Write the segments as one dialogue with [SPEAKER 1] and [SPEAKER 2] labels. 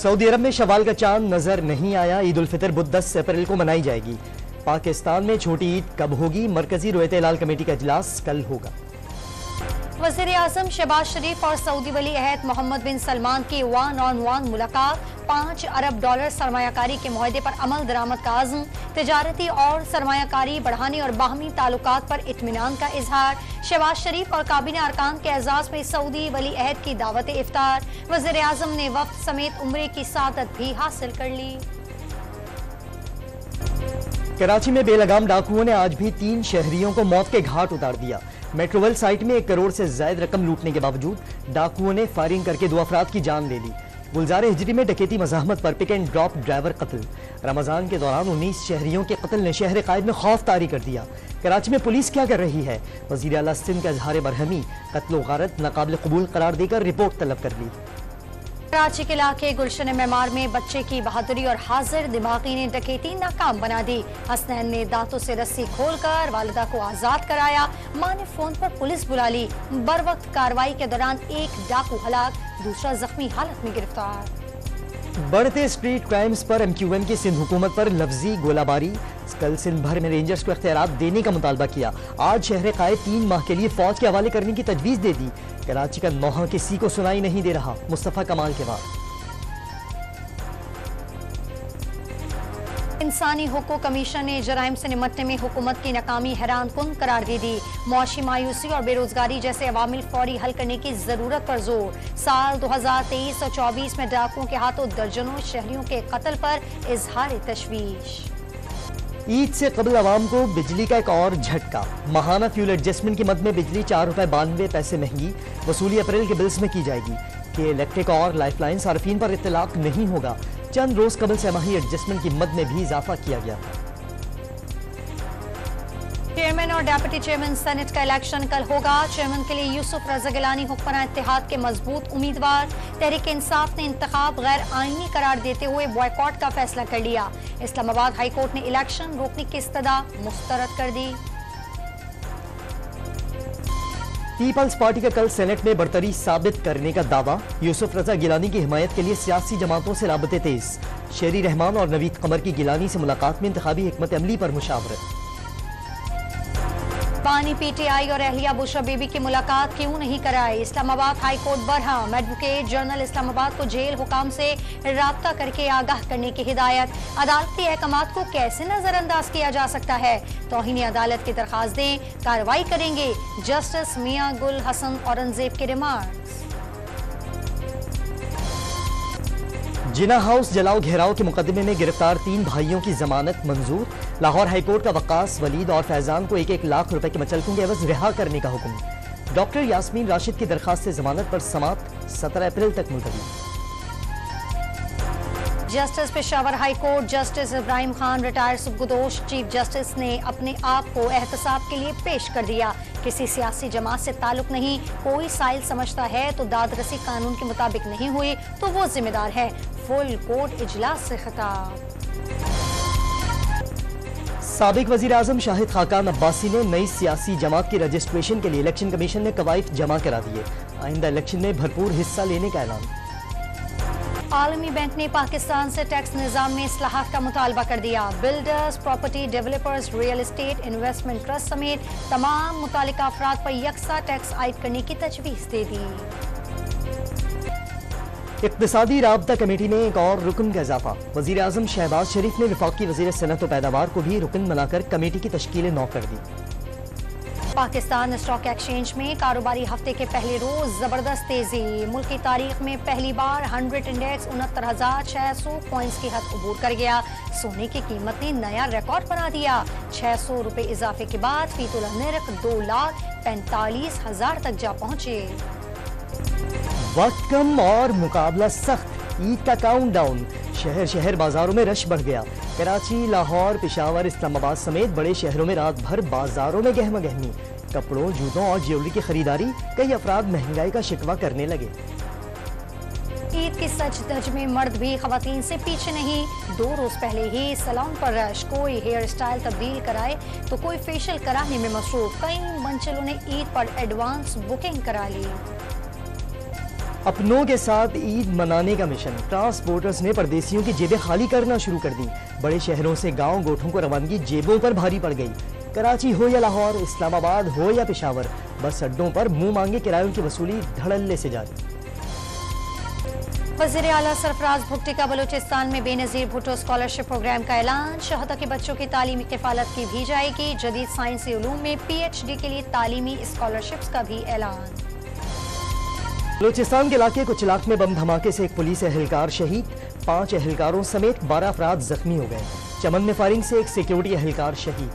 [SPEAKER 1] Saudi अरब में शवाल का चांद नजर नहीं आया। ईद उल फितर बुध 10 अप्रैल को मनाई जाएगी। पाकिस्तान में छोटी ईद कब होगी? मरकजी रोयत हिलाल कमेटी का इजलास कल होगा।
[SPEAKER 2] वज़ीर आज़म शहबाज शरीफ और सऊदी वली अहद मोहम्मद बिन सलमान की वन ऑन वन मुलाकात। 5 अरब डॉलर सरमायाकारी के मुआहदे पर अमल दरामद का आज़म। तिजारती और सरमायाकारी बढ़ाने और बाहमी ताल्लुकात पर इत्मीनान का इजहार। शहबाज शरीफ और काबीना अरकान के एजाज में सऊदी वली अहद की दावत इफ्तार। वज़ीर आज़म ने वफ्द समेत उम्रे की सादत भी हासिल कर ली।
[SPEAKER 1] कराची में बेलगाम डाकुओं ने आज भी 3 शहरियों को मौत के घाट उतार दिया। मेट्रोवेल साइट में 1 करोड़ से ज्यादा रकम लूटने के बावजूद डाकुओं ने फायरिंग करके 2 अफराद की जान ले ली। गुलजार हिजरी में डकैती मज़ाहमत पर पिक एंड ड्रॉप ड्राइवर कत्ल। रमजान के दौरान 19 शहरियों के कत्ल ने शहर कायद में खौफ तारी कर दिया। कराची में पुलिस क्या कर रही है? वज़ीर आला सिंध का इजहार बरहमी। कत्ल गारत नाकाबिल कबूल करार देकर रिपोर्ट तलब कर ली।
[SPEAKER 2] कराची के इलाके गुलशन मेमार में बच्चे की बहादुरी और हाजिर दिमागी ने डकैती नाकाम बना दी। हसनैन ने दांतों से रस्सी खोलकर वालिदा को आजाद कराया। मां ने फोन पर पुलिस बुला ली। बर वक्त कार्रवाई के दौरान एक डाकू हलाक, दूसरा जख्मी हालत में गिरफ्तार।
[SPEAKER 1] बढ़ते स्ट्रीट क्राइम्स पर MQM की सिंध हुकूमत पर लफ्जी गोलाबारी। कल सिंध भर में रेंजर्स को इख्तियारात देने का मुतालबा किया। आज शहर कायद 3 माह के लिए फौज के हवाले करने की तजवीज दे दी। कराची का नौहा किसी को सुनाई नहीं दे रहा। मुस्तफा कमाल के बाद
[SPEAKER 2] इंसानी हुकूक कमीशन ने जराइम से निमटने में हुकूमत की नाकामी हैरान कुन करार दे दी। मुआशी मायूसी और बेरोजगारी जैसे अवामिल फौरी हल करने की जरूरत पर जोर। साल 2023 और 24 में डाकुओं के हाथों दर्जनों शहरियों के कत्ल पर इजहार तशवीश।
[SPEAKER 1] ईद से कबल आवाम को बिजली का एक और झटका। माहाना फ्यूल एडजस्टमेंट की मद में बिजली 4.92 रुपए महंगी वसूली अप्रैल के बिल्स में की जाएगी। कि इलेक्ट्रिक और लाइफलाइन सार्फिन पर इत्तलाक नहीं होगा। चंद रोज कबल सेमाही एडजस्टमेंट की मद में भी इजाफा किया गया था।
[SPEAKER 2] चेयरमैन और डेप्यूटी चेयरमैन सेनेट का इलेक्शन कल होगा। चेयरमैन के लिए यूसुफ रजा गिलानी हुक्मरान इत्तेहाद के मजबूत उम्मीदवार। तहरीक इंसाफ ने इंतखाब गैर आईनी करार देते हुए बॉयकॉट का फैसला कर लिया। इस्लामाबाद हाई कोर्ट ने इलेक्शन रोकने की इस्तदा मुस्तरद कर दी।
[SPEAKER 1] पीपल्स पार्टी का कल सेनेट में बढ़तरी साबित करने का दावा। यूसुफ रजा गिलानी की हिमायत के लिए सियासी जमातों से राबते तेज। शेरी रहमान और नवीद कमर की गिलानी से मुलाकात में इंतखाबी हिकमत अमली पर मुशावरत।
[SPEAKER 2] पानी PTI और अहलिया बुशरा बीबी की मुलाकात क्यों नहीं कराई? Islamabad high court Barham. Advocate general Islamabad को जेल हुकाम से राब्ता करके आगाह करने की हिदायत। अदालती अहकामात को कैसे नजरअंदाज किया जा सकता है? तौहीन अदालत की दरखास्त दें, कार्रवाई करेंगे। जस्टिस मियां गुल हसन औरंगजेब के रिमार्क्स।
[SPEAKER 1] जिना हाउस जलाओ घेराव के मुकदमे में गिरफ्तार 3 भाइयों की जमानत मंजूर। लाहौर हाईकोर्ट का वक्कास वलीद और फैजान को 1-1 लाख रुपए के मचलकों के एवज रिहा करने का हुक्म। डॉक्टर यास्मीन राशिद की दरखास्त से जमानत पर समात 17 अप्रैल तक मुलतवी।
[SPEAKER 2] Justice Peshawar high court justice Ibrahim Khan retired सुबगदोश चीफ जस्टिस ने अपने आप को एहतसाब के लिए पेश कर दिया। किसी सियासी जमात से ताल्लुक नहीं। कोई साइल समझता है तो दादरसी कानून के मुताबिक नहीं हुई तो वो जिम्मेदार है। फुल कोर्ट इजलास से खिताब।
[SPEAKER 1] साबिक वजीर आजम शाहिद खाकान अब्बासी ने नई सियासी जमात की रजिस्ट्रेशन के लिए इलेक्शन कमीशन में कवायद जमा करा दिए। आइंदा इलेक्शन में भरपूर हिस्सा लेने का ऐलान।
[SPEAKER 2] आलमी बैंक ने पाकिस्तान से टैक्स निजाम में इस्लाहात का मुतालबा कर दिया। Builders, property developers, real estate investment trust समेत तमाम मुतालिका अफराद पर यकसा टैक्स आयद करने की तजवीज़ दे दी।
[SPEAKER 1] इक्तिसादी राब्ता कमेटी में एक और रुकन का इजाफा। वजीर आजम शहबाज शरीफ ने वफाकी वजीर सनअत व पैदावार को भी रुकन बनाकर कमेटी की तश्कील नौ कर दी।
[SPEAKER 2] पाकिस्तान स्टॉक एक्सचेंज में कारोबारी हफ्ते के पहले रोज जबरदस्त तेजी। मुल्क की तारीख में पहली बार 100 इंडेक्स 69,600 पॉइंट्स की हद अबूर कर गया। सोने की कीमत ने नया रिकॉर्ड बना दिया। 600 रुपए इजाफे के बाद फी तोला नर्ख 2,45,000 तक जा पहुंचे।
[SPEAKER 1] वक्त कम और मुकाबला सख्त। ईद का काउंटडाउन। शहर शहर बाजारों में रश बढ़ गया। कराची, लाहौर, पेशावर, इस्लामाबाद समेत बड़े शहरों में रात भर बाजारों में गहमा गहमी। कपड़ों, जूतों और ज्वेलरी की खरीदारी। कई अफराद महंगाई का शिकवा करने लगे।
[SPEAKER 2] ईद की सच धज में मर्द भी खवातीन से पीछे नहीं। 2 रोज पहले ही सैलून पर रश। कोई हेयर स्टाइल तब्दील कराए तो कोई फेशियल कराने में मसरूफ। कई मंचलों ने ईद पर एडवांस बुकिंग करा ली।
[SPEAKER 1] अपनों के साथ ईद मनाने का मिशन। ट्रांसपोर्टर्स ने परदेशियों की जेबें खाली करना शुरू कर दी। बड़े शहरों से गांव गोठों को रवानगी जेबों पर भारी पड़ गई। कराची हो या लाहौर, इस्लामाबाद हो या पेशावर, बस अड्डों पर मुंह मांगे किरायों की वसूली धड़ल्ले से जारी।
[SPEAKER 2] वज़ीर आला सरफराज भुट्टी का बलूचिस्तान में बेनज़ीर भुट्टो स्कॉलरशिप प्रोग्राम का ऐलान। शहदा के बच्चों की तालीमी किफ़ालत की भी जाएगी। जदीद साइंसी उलूम में PhD के लिए तालीमी स्कॉलरशिप्स का भी ऐलान।
[SPEAKER 1] बलूचिस्तान के इलाके कुचलाक में बम धमाके से एक पुलिस एहलकार शहीद, 5 एहलकारों समेत 12 अफराद जख्मी हो गए। चमन में फायरिंग से एक सिक्योरिटी एहलकार शहीद।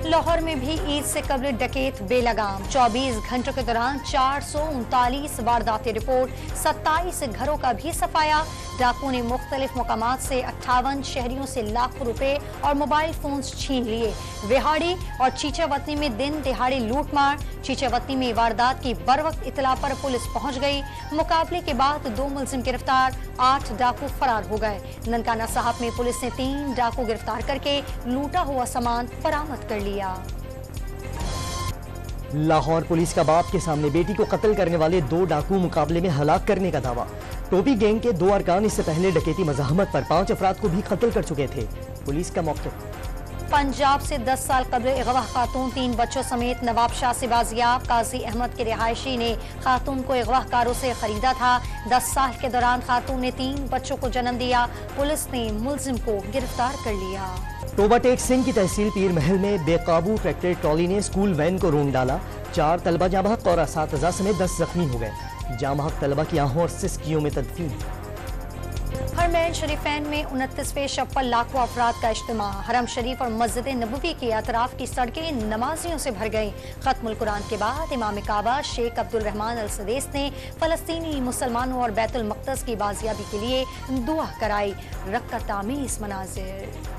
[SPEAKER 2] लाहौर में भी ईद से कबल डकैत बेलगाम। 24 घंटों के दौरान 439 वारदातें रिपोर्ट, 27 घरों का भी सफाया। डाकुओं ने मुख्तलिफ मकामात से 58 शहरियों से लाखों रुपए और मोबाइल फोन्स छीन लिए। विहाड़ी और चीचावतनी में दिन दिहाड़े लूटमार। चीचावतनी में वारदात की बरवक्त इतला पर पुलिस पहुंच गई। मुकाबले के बाद 2 मुलजिम गिरफ्तार, 8 डाकू फरार हो गए। ननकाना साहब में पुलिस ने 3 डाकू गिरफ्तार करके लूटा हुआ सामान बरामद कर लिया।
[SPEAKER 1] लाहौर पुलिस का बाप के सामने बेटी को कत्ल करने वाले 2 डाकू मुकाबले में हलाक करने का दावा। टोपी गैंग के 2 अरकान इससे पहले डकैती मज़ाहमत पर 5 अफराद को भी कत्ल कर चुके थे। पुलिस का मौक़िफ़।
[SPEAKER 2] पंजाब से 10 साल कबल अगवा खातून 3 बच्चों समेत नवाब शाह से बाजियाब। काजी अहमद के रिहायशी ने खातून को अगवाकारों से खरीदा था। 10 साल के दौरान खातून ने 3 बच्चों को जन्म दिया। पुलिस ने मुलजिम को गिरफ्तार कर लिया।
[SPEAKER 1] टोबा टेक सिंह की तहसील पीर महल में बेकाबू ट्रैक्टर ट्रॉली ने स्कूल वैन को रोन डाला। 4 तलबा जाँ बहक और असातिज़ा समेत 10 जख्मी हो गए। जाँ बहक तलबा की आहों और सिस्कियों में तदफीन।
[SPEAKER 2] हरमैन शरीफैन में 29वें शब पर लाखों अफराद का इज्तिमा। हरम शरीफ और मस्जिद नबवी के अतराफ की सड़कें नमाजियों से भर गईं। खत्मुल कुरान के बाद इमाम काबा शेख अब्दुल रहमान अल सदीस ने फलस्तीनी मुसलमानों और बैतुल मक़दस की बाजियाबी के लिए दुआ कराई। रक्अत-ए-तामीज़ मनाज़िर।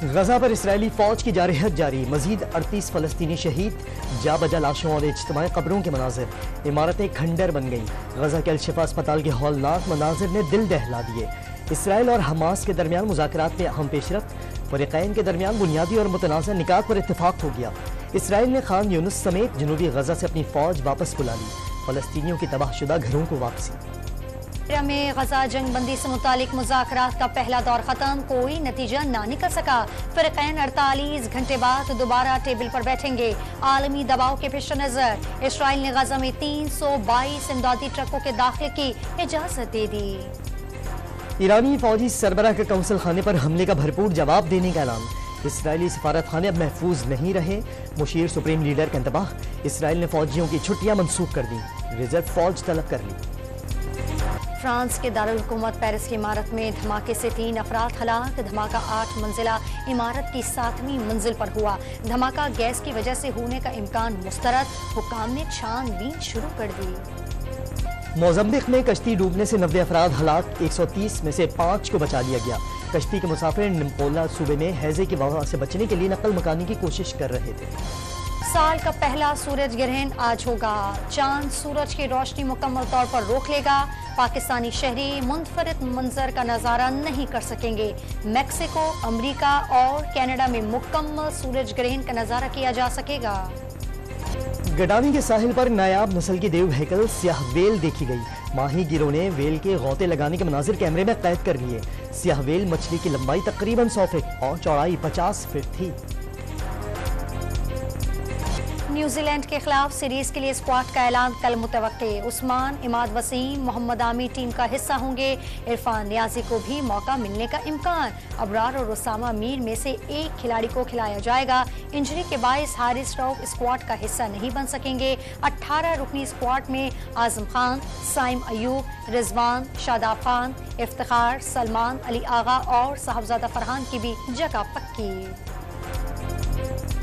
[SPEAKER 1] गजा पर इसराइली फौज की जारहत जारी। मजीद 38 फलस्तीनी शहीद, जा बजा लाशों और इज्तिमाई कब्रों के मनाजिर। इमारतें खंडर बन गईं। गजा के अल-शिफा अस्पताल के हौलनाक मनाजिर ने दिल दहला दिए। इसराइल और हमास के दरमियान मुज़ाकरात में अहम पेशरफ्त। फ़रीक़ैन के दरमियान बुनियादी और मुतनाज़ा निकात पर इत्तेफाक हो गया। इसराइल ने खान यूनुस समेत जनूबी गजा से अपनी फौज वापस बुला ली। फलस्तीनियों की तबाहशुदा घरों को वापसी।
[SPEAKER 2] में गजा जंग बंदी से मुतालिक मुज़ाकरात का पहला दौर खत्म, कोई नतीजा ना निकल सका। फ़रीक़ैन 48 घंटे बाद दोबारा टेबल पर बैठेंगे। आलमी दबाव के पेश नज़र इसराइल ने गजा में 322 इमदादी ट्रकों के दाखिले की इजाज़त दे दी।
[SPEAKER 1] ईरानी फौजी सरबराह के कौंसल खाने पर हमले का भरपूर जवाब देने का ऐलान। इसराइली सफारत खाने अब महफूज नहीं रहे। मुशीर सुप्रीम लीडर का इंतबाह। इसराइल ने फौजियों की छुट्टियां मनसूख कर दी। रिजर्व फौज तलब कर ली।
[SPEAKER 2] फ्रांस के दारुल हुकूमत पेरिस की इमारत में धमाके से 3 अफराद हलाक। धमाका 8 मंजिला इमारत की 7वीं मंजिल पर हुआ। धमाका गैस की वजह से होने का इम्कान मुस्तरद। हुक्काम ने छानबीन शुरू कर दी।
[SPEAKER 1] मोज़म्बिक में कश्ती डूबने से 90 अफराद हलाक, 130 में से 5 को बचा लिया गया। कश्ती के मुसाफिर निम्पोला सूबे में हैजे की वबा से बचने के लिए नकल मकानी की कोशिश कर रहे थे।
[SPEAKER 2] साल का पहला सूरज ग्रहण आज होगा। चांद सूरज की रोशनी मुकम्मल तौर पर रोक लेगा। पाकिस्तानी शहरी मुनफरिद मंजर का नज़ारा नहीं कर सकेंगे। मैक्सिको, अमेरिका और कनाडा में मुकम्मल सूरज ग्रहण का नज़ारा किया जा सकेगा।
[SPEAKER 1] गडानी के साहिल पर नायाब नस्ल की देव हैकल स्याह वेल देखी गई। माही गिरों ने वेल के गौते लगाने के मनाजिर कैमरे में कैद कर लिए। स्याह वेल मछली की लंबाई तकरीबन 100 फीट और चौड़ाई 50 फीट थी।
[SPEAKER 2] न्यूजीलैंड के खिलाफ सीरीज के लिए स्क्वाड का ऐलान कल मुतवक्के। उस्मान, इमाद वसीम, मोहम्मद आमी टीम का हिस्सा होंगे। इरफान नियाजी को भी मौका मिलने का इम्कान। अबरार और उसामा मीर में से एक खिलाड़ी को खिलाया जाएगा। इंजरी के बायस हारिस रऊफ स्क्वाड का हिस्सा नहीं बन सकेंगे। 18 रुकनी स्क्वाड में आजम खान, साइम अयूब, रिजवान, शादाब खान, इफ्तिखार, सलमान, अली आगा और साहबजादा फरहान की भी जगह पक्की।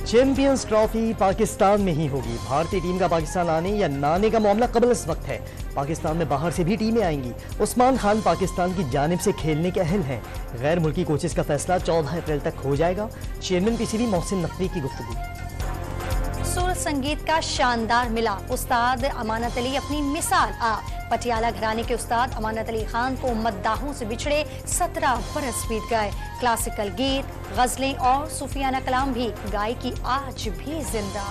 [SPEAKER 1] चैंपियंस ट्रॉफी पाकिस्तान में ही होगी। भारतीय टीम का पाकिस्तान आने या ना आने का मामला कबल इस वक्त है। पाकिस्तान में बाहर से भी टीमें आएंगी। उस्मान खान पाकिस्तान की जानिब से खेलने के अहल हैं। गैर मुल्की कोचेस का फैसला 14 अप्रैल तक हो जाएगा। चेयरमैन पीसीबी मोहसिन नकवी की गुफ्तगू। सुर संगीत का शानदार मिला। उस्ताद अमानत अली अपनी मिसाल पटियाला घराने के उस्ताद अमानत अली खान को मद्दाहों से बिछड़े 17 बरस बीत गए। क्लासिकल गीत, गजलें और सूफियाना कलाम भी गायकी आज भी जिंदा।